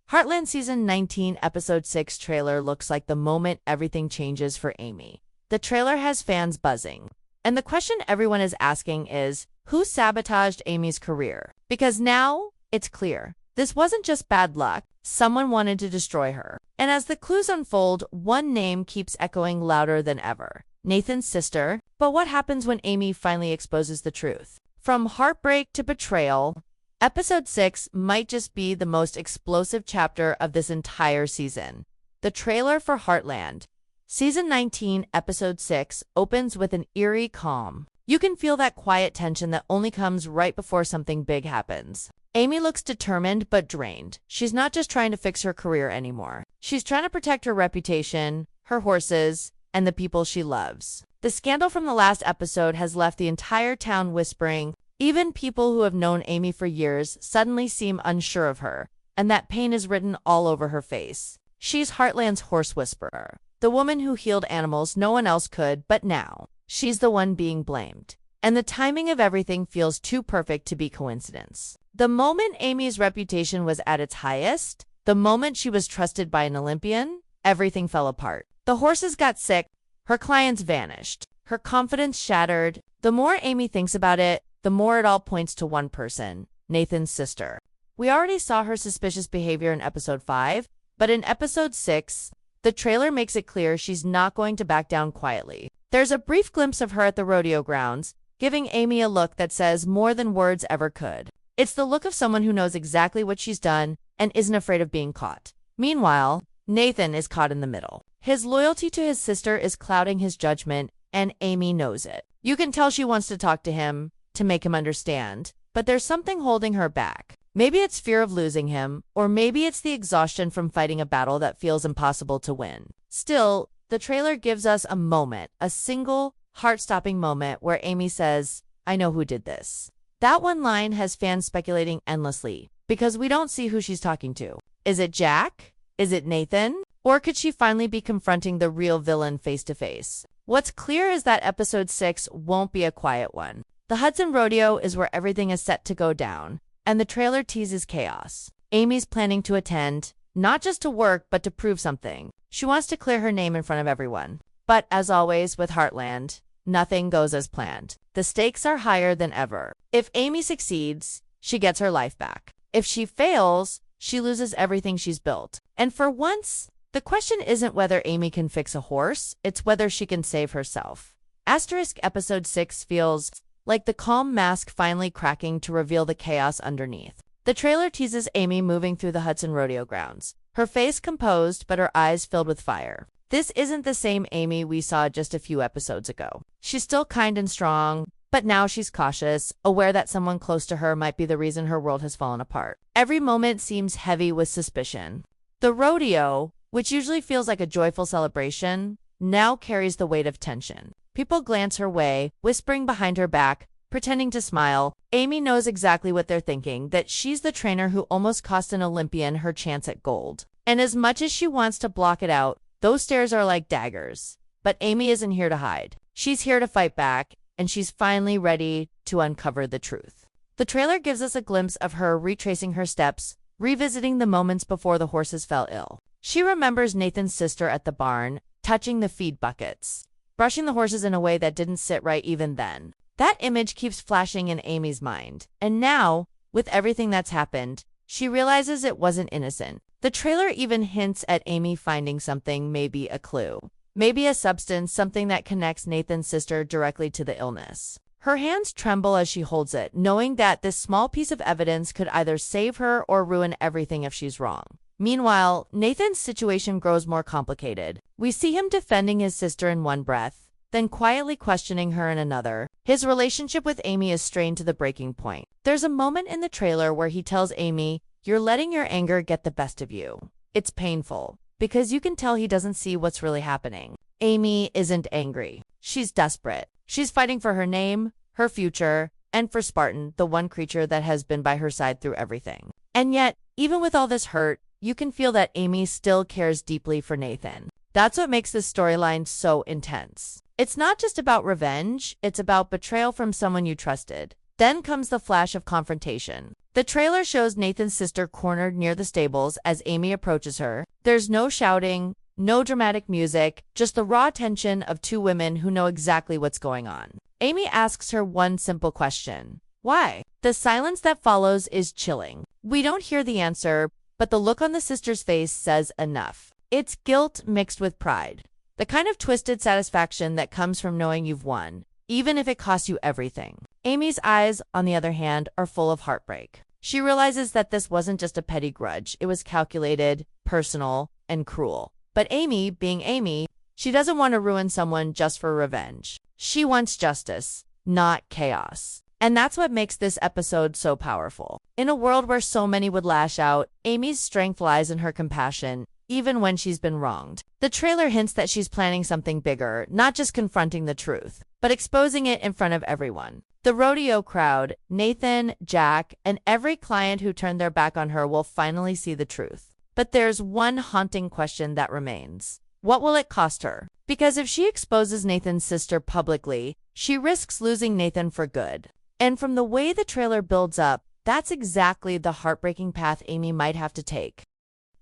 Heartland Season 19 Episode 6 trailer looks like the moment everything changes for Amy. The trailer has fans buzzing. And the question everyone is asking is, who sabotaged Amy's career? Because now, it's clear. This wasn't just bad luck, someone wanted to destroy her. And as the clues unfold, one name keeps echoing louder than ever. Nathan's sister. But what happens when Amy finally exposes the truth? From heartbreak to betrayal, Episode 6 might just be the most explosive chapter of this entire season. The trailer for Heartland, Season 19, Episode 6, opens with an eerie calm. You can feel that quiet tension that only comes right before something big happens. Amy looks determined but drained. She's not just trying to fix her career anymore. She's trying to protect her reputation, her horses, and the people she loves. The scandal from the last episode has left the entire town whispering. Even people who have known Amy for years suddenly seem unsure of her, and that pain is written all over her face. She's Heartland's horse whisperer, the woman who healed animals no one else could, but now, she's the one being blamed. And the timing of everything feels too perfect to be coincidence. The moment Amy's reputation was at its highest, the moment she was trusted by an Olympian, everything fell apart. The horses got sick, her clients vanished, her confidence shattered. The more Amy thinks about it, the more it all points to one person, Nathan's sister. We already saw her suspicious behavior in Episode 5, but in Episode 6, the trailer makes it clear she's not going to back down quietly. There's a brief glimpse of her at the rodeo grounds, giving Amy a look that says more than words ever could. It's the look of someone who knows exactly what she's done and isn't afraid of being caught. Meanwhile, Nathan is caught in the middle. His loyalty to his sister is clouding his judgment, and Amy knows it. You can tell she wants to talk to him, to make him understand, but there's something holding her back. Maybe it's fear of losing him, or maybe it's the exhaustion from fighting a battle that feels impossible to win. Still, the trailer gives us a moment, a single, heart-stopping moment where Amy says, "I know who did this." That one line has fans speculating endlessly, because we don't see who she's talking to. Is it Jack? Is it Nathan? Or could she finally be confronting the real villain face to face? What's clear is that Episode 6 won't be a quiet one. The Hudson Rodeo is where everything is set to go down, and the trailer teases chaos. Amy's planning to attend, not just to work, but to prove something. She wants to clear her name in front of everyone. But as always with Heartland, nothing goes as planned. The stakes are higher than ever. If Amy succeeds, she gets her life back. If she fails, she loses everything she's built. And for once, the question isn't whether Amy can fix a horse, it's whether she can save herself. Episode 6 feels like the calm mask finally cracking to reveal the chaos underneath. The trailer teases Amy moving through the Hudson Rodeo grounds, her face composed but her eyes filled with fire. This isn't the same Amy we saw just a few episodes ago. She's still kind and strong, but now she's cautious, aware that someone close to her might be the reason her world has fallen apart. Every moment seems heavy with suspicion. The rodeo, which usually feels like a joyful celebration, now carries the weight of tension. People glance her way, whispering behind her back, pretending to smile. Amy knows exactly what they're thinking, that she's the trainer who almost cost an Olympian her chance at gold. And as much as she wants to block it out, those stares are like daggers. But Amy isn't here to hide. She's here to fight back, and she's finally ready to uncover the truth. The trailer gives us a glimpse of her retracing her steps, revisiting the moments before the horses fell ill. She remembers Nathan's sister at the barn, touching the feed buckets, brushing the horses in a way that didn't sit right even then. That image keeps flashing in Amy's mind. And now, with everything that's happened, she realizes it wasn't innocent. The trailer even hints at Amy finding something, maybe a clue. Maybe a substance, something that connects Nathan's sister directly to the illness. Her hands tremble as she holds it, knowing that this small piece of evidence could either save her or ruin everything if she's wrong. Meanwhile, Nathan's situation grows more complicated. We see him defending his sister in one breath, then quietly questioning her in another. His relationship with Amy is strained to the breaking point. There's a moment in the trailer where he tells Amy, "You're letting your anger get the best of you." It's painful, because you can tell he doesn't see what's really happening. Amy isn't angry. She's desperate. She's fighting for her name, her future, and for Spartan, the one creature that has been by her side through everything. And yet, even with all this hurt, you can feel that Amy still cares deeply for Nathan. That's what makes this storyline so intense. It's not just about revenge, it's about betrayal from someone you trusted. Then comes the flash of confrontation. The trailer shows Nathan's sister cornered near the stables as Amy approaches her. There's no shouting, no dramatic music, just the raw tension of two women who know exactly what's going on. Amy asks her one simple question. Why? The silence that follows is chilling. We don't hear the answer, but the look on the sister's face says enough. It's guilt mixed with pride. The kind of twisted satisfaction that comes from knowing you've won, even if it costs you everything. Amy's eyes, on the other hand, are full of heartbreak. She realizes that this wasn't just a petty grudge. It was calculated, personal, and cruel. But Amy, being Amy, she doesn't want to ruin someone just for revenge. She wants justice, not chaos. And that's what makes this episode so powerful. In a world where so many would lash out, Amy's strength lies in her compassion, even when she's been wronged. The trailer hints that she's planning something bigger, not just confronting the truth, but exposing it in front of everyone. The rodeo crowd, Nathan, Jack, and every client who turned their back on her will finally see the truth. But there's one haunting question that remains. What will it cost her? Because if she exposes Nathan's sister publicly, she risks losing Nathan for good. And from the way the trailer builds up, that's exactly the heartbreaking path Amy might have to take.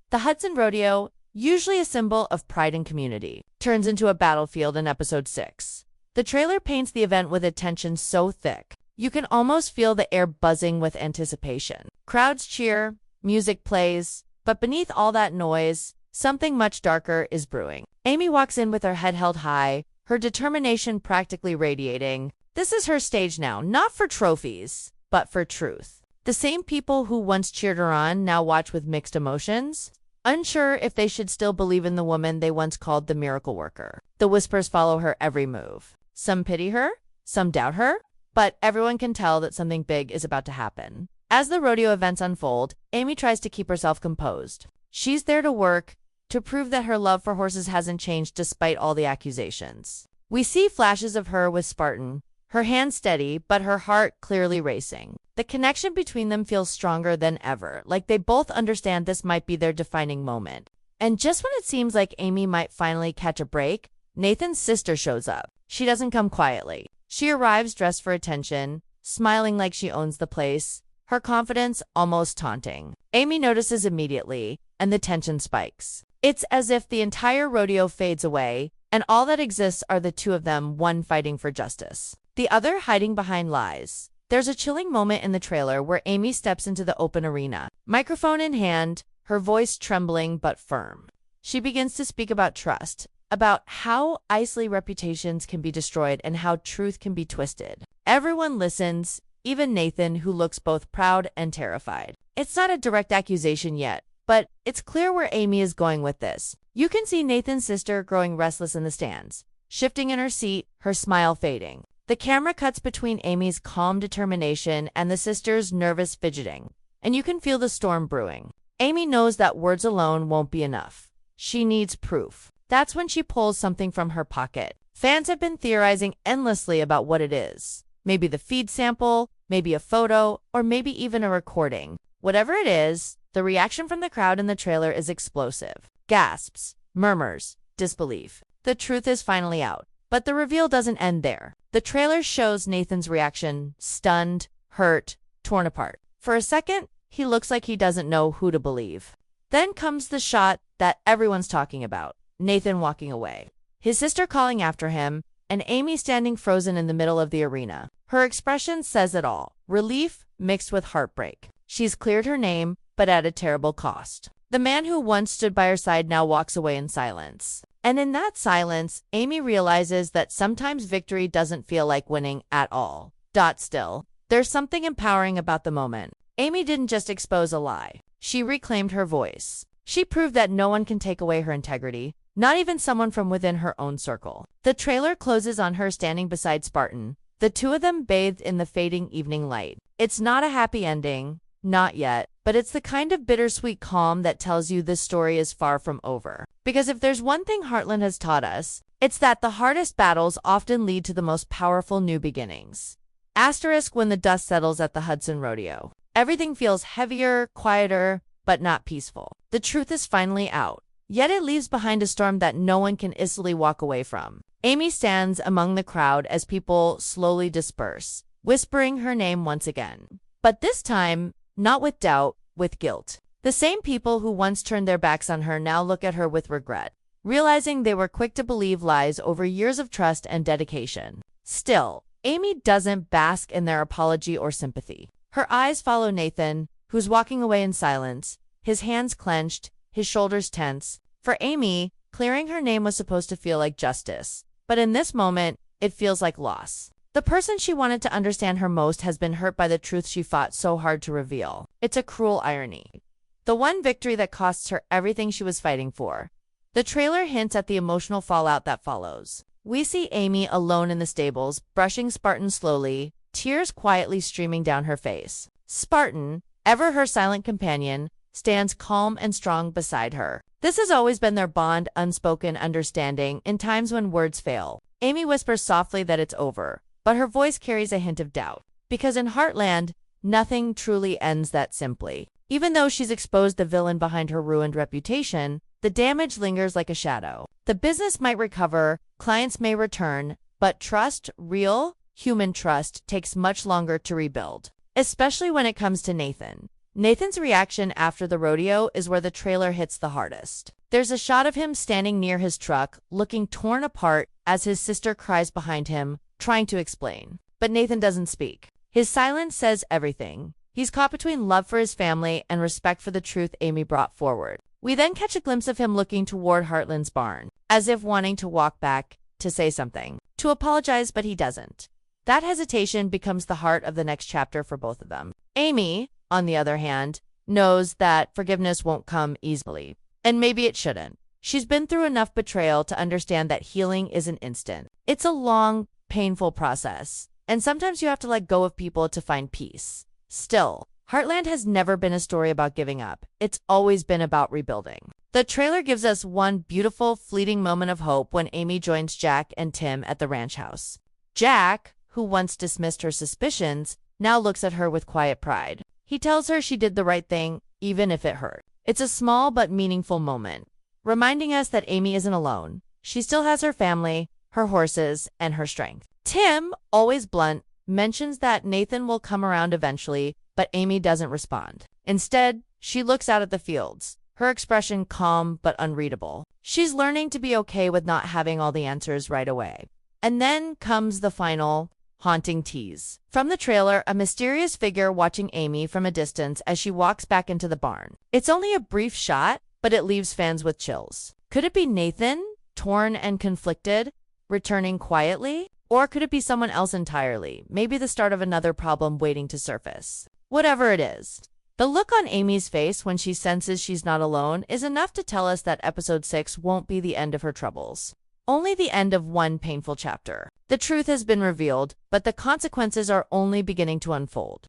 The Hudson Rodeo, usually a symbol of pride and community, turns into a battlefield in episode 6. The trailer paints the event with a tension so thick, you can almost feel the air buzzing with anticipation. Crowds cheer, music plays, but beneath all that noise, something much darker is brewing. Amy walks in with her head held high, her determination practically radiating. This is her stage now, not for trophies, but for truth. The same people who once cheered her on now watch with mixed emotions, unsure if they should still believe in the woman they once called the miracle worker. The whispers follow her every move. Some pity her, some doubt her, but everyone can tell that something big is about to happen. As the rodeo events unfold, Amy tries to keep herself composed. She's there to work, to prove that her love for horses hasn't changed despite all the accusations. We see flashes of her with Spartan, her hand steady, but her heart clearly racing. The connection between them feels stronger than ever, like they both understand this might be their defining moment. And just when it seems like Amy might finally catch a break, Nathan's sister shows up. She doesn't come quietly. She arrives dressed for attention, smiling like she owns the place, her confidence almost taunting. Amy notices immediately, and the tension spikes. It's as if the entire rodeo fades away, and all that exists are the two of them, one fighting for justice, the other hiding behind lies. There's a chilling moment in the trailer where Amy steps into the open arena, microphone in hand, her voice trembling but firm. She begins to speak about trust, about how easily reputations can be destroyed and how truth can be twisted. Everyone listens, even Nathan, who looks both proud and terrified. It's not a direct accusation yet, but it's clear where Amy is going with this. You can see Nathan's sister growing restless in the stands, shifting in her seat, her smile fading. The camera cuts between Amy's calm determination and the sister's nervous fidgeting, and you can feel the storm brewing. Amy knows that words alone won't be enough. She needs proof. That's when she pulls something from her pocket. Fans have been theorizing endlessly about what it is. Maybe the feed sample, maybe a photo, or maybe even a recording. Whatever it is, the reaction from the crowd in the trailer is explosive. Gasps, murmurs, disbelief. The truth is finally out. But the reveal doesn't end there. The trailer shows Nathan's reaction, stunned, hurt, torn apart. For a second, he looks like he doesn't know who to believe. Then comes the shot that everyone's talking about. Nathan walking away, his sister calling after him, and Amy standing frozen in the middle of the arena. Her expression says it all, relief mixed with heartbreak. She's cleared her name, but at a terrible cost. The man who once stood by her side now walks away in silence. And in that silence, Amy realizes that sometimes victory doesn't feel like winning at all. Still, there's something empowering about the moment. Amy didn't just expose a lie. She reclaimed her voice. She proved that no one can take away her integrity, not even someone from within her own circle. The trailer closes on her standing beside Spartan, the two of them bathed in the fading evening light. It's not a happy ending, not yet, but it's the kind of bittersweet calm that tells you this story is far from over. Because if there's one thing Heartland has taught us, it's that the hardest battles often lead to the most powerful new beginnings. Asterisk when the dust settles at the Hudson Rodeo. Everything feels heavier, quieter, but not peaceful. The truth is finally out. Yet it leaves behind a storm that no one can easily walk away from. Amy stands among the crowd as people slowly disperse, whispering her name once again. But this time, not with doubt, with guilt. The same people who once turned their backs on her now look at her with regret, realizing they were quick to believe lies over years of trust and dedication. Still, Amy doesn't bask in their apology or sympathy. Her eyes follow Nathan, who's walking away in silence, his hands clenched, his shoulders tense. For Amy, clearing her name was supposed to feel like justice, but in this moment, it feels like loss. The person she wanted to understand her most has been hurt by the truth she fought so hard to reveal. It's a cruel irony. The one victory that costs her everything she was fighting for. The trailer hints at the emotional fallout that follows. We see Amy alone in the stables, brushing Spartan slowly, tears quietly streaming down her face. Spartan, ever her silent companion, stands calm and strong beside her. This has always been their bond, unspoken understanding in times when words fail. Amy whispers softly that it's over, but her voice carries a hint of doubt. Because in Heartland, nothing truly ends that simply. Even though she's exposed the villain behind her ruined reputation, the damage lingers like a shadow. The business might recover, clients may return, but trust, real, human trust, takes much longer to rebuild. Especially when it comes to Nathan. Nathan's reaction after the rodeo is where the trailer hits the hardest. There's a shot of him standing near his truck, looking torn apart as his sister cries behind him, trying to explain. But Nathan doesn't speak. His silence says everything. He's caught between love for his family and respect for the truth Amy brought forward. We then catch a glimpse of him looking toward Heartland's barn, as if wanting to walk back, to say something, to apologize, but he doesn't. That hesitation becomes the heart of the next chapter for both of them. Amy, on the other hand, knows that forgiveness won't come easily. And maybe it shouldn't. She's been through enough betrayal to understand that healing isn't instant. It's a long, painful process. And sometimes you have to let go of people to find peace. Still, Heartland has never been a story about giving up. It's always been about rebuilding. The trailer gives us one beautiful, fleeting moment of hope when Amy joins Jack and Tim at the ranch house. Jack, who once dismissed her suspicions, now looks at her with quiet pride. He tells her she did the right thing, even if it hurt. It's a small but meaningful moment, reminding us that Amy isn't alone. She still has her family, her horses, and her strength. Tim, always blunt, mentions that Nathan will come around eventually, but Amy doesn't respond. Instead, she looks out at the fields, her expression calm but unreadable. She's learning to be okay with not having all the answers right away. And then comes the final, haunting tease. From the trailer, a mysterious figure watching Amy from a distance as she walks back into the barn. It's only a brief shot, but it leaves fans with chills. Could it be Nathan, torn and conflicted, returning quietly? Or could it be someone else entirely, maybe the start of another problem waiting to surface? Whatever it is, the look on Amy's face when she senses she's not alone is enough to tell us that episode 6 won't be the end of her troubles. Only the end of one painful chapter. The truth has been revealed, but the consequences are only beginning to unfold.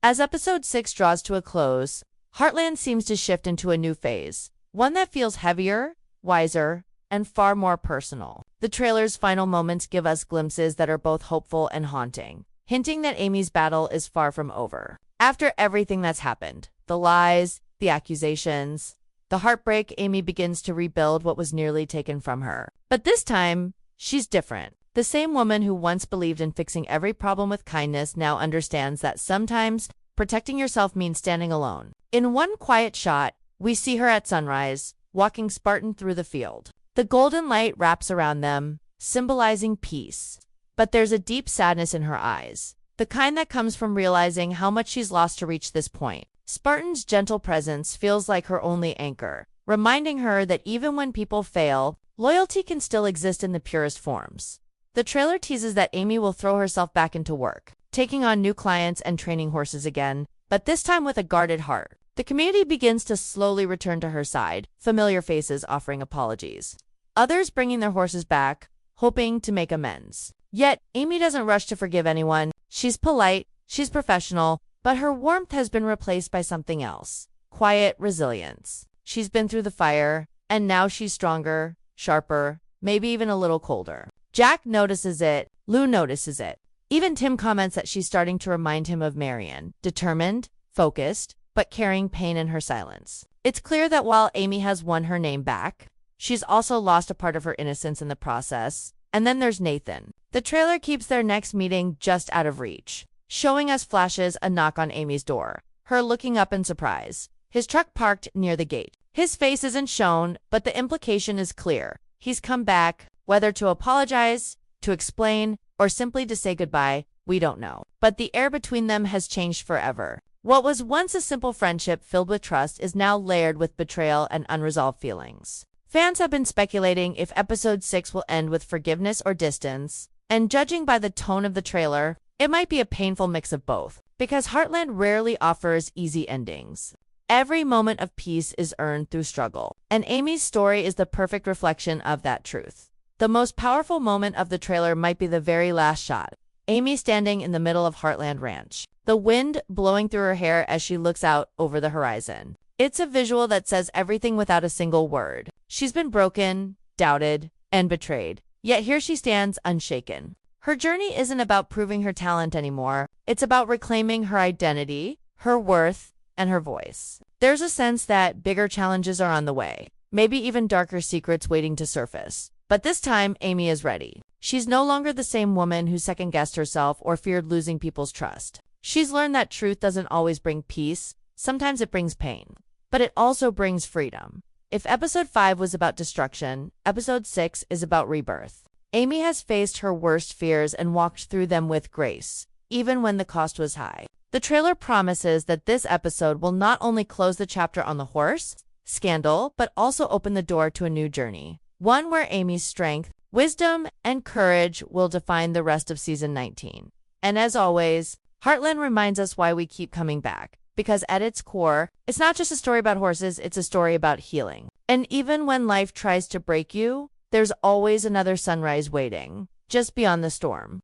As episode 6 draws to a close, Heartland seems to shift into a new phase, one that feels heavier, wiser, and far more personal. The trailer's final moments give us glimpses that are both hopeful and haunting, hinting that Amy's battle is far from over. After everything that's happened, the lies, the accusations, the heartbreak, Amy begins to rebuild what was nearly taken from her. But this time, she's different. The same woman who once believed in fixing every problem with kindness now understands that sometimes protecting yourself means standing alone. In one quiet shot, we see her at sunrise, walking Spartan through the field. The golden light wraps around them, symbolizing peace. But there's a deep sadness in her eyes, the kind that comes from realizing how much she's lost to reach this point. Spartan's gentle presence feels like her only anchor, reminding her that even when people fail, loyalty can still exist in the purest forms. The trailer teases that Amy will throw herself back into work, taking on new clients and training horses again, but this time with a guarded heart. The community begins to slowly return to her side, familiar faces offering apologies, others bringing their horses back, hoping to make amends. Yet, Amy doesn't rush to forgive anyone. She's polite, she's professional, but her warmth has been replaced by something else. Quiet resilience. She's been through the fire, and now she's stronger, sharper, maybe even a little colder. Jack notices it, Lou notices it. Even Tim comments that she's starting to remind him of Marion, determined, focused, but carrying pain in her silence. It's clear that while Amy has won her name back, she's also lost a part of her innocence in the process. And then there's Nathan. The trailer keeps their next meeting just out of reach, showing us flashes a knock on Amy's door. her looking up in surprise. His truck parked near the gate. His face isn't shown, but the implication is clear. He's come back, whether to apologize, to explain, or simply to say goodbye, we don't know. But the air between them has changed forever. What was once a simple friendship filled with trust is now layered with betrayal and unresolved feelings. Fans have been speculating if episode 6 will end with forgiveness or distance, and judging by the tone of the trailer, it might be a painful mix of both, because Heartland rarely offers easy endings. Every moment of peace is earned through struggle, and Amy's story is the perfect reflection of that truth. The most powerful moment of the trailer might be the very last shot. Amy standing in the middle of Heartland Ranch, the wind blowing through her hair as she looks out over the horizon. It's a visual that says everything without a single word. She's been broken, doubted, and betrayed, yet here she stands unshaken. Her journey isn't about proving her talent anymore. It's about reclaiming her identity, her worth, and her voice. There's a sense that bigger challenges are on the way, maybe even darker secrets waiting to surface. But this time, Amy is ready. She's no longer the same woman who second-guessed herself or feared losing people's trust. She's learned that truth doesn't always bring peace. Sometimes it brings pain. But it also brings freedom. If episode 5 was about destruction, episode 6 is about rebirth. Amy has faced her worst fears and walked through them with grace, even when the cost was high. The trailer promises that this episode will not only close the chapter on the horse scandal, but also open the door to a new journey. One where Amy's strength, wisdom, and courage will define the rest of season 19. And as always, Heartland reminds us why we keep coming back. Because at its core, it's not just a story about horses, it's a story about healing. And even when life tries to break you, there's always another sunrise waiting, just beyond the storm.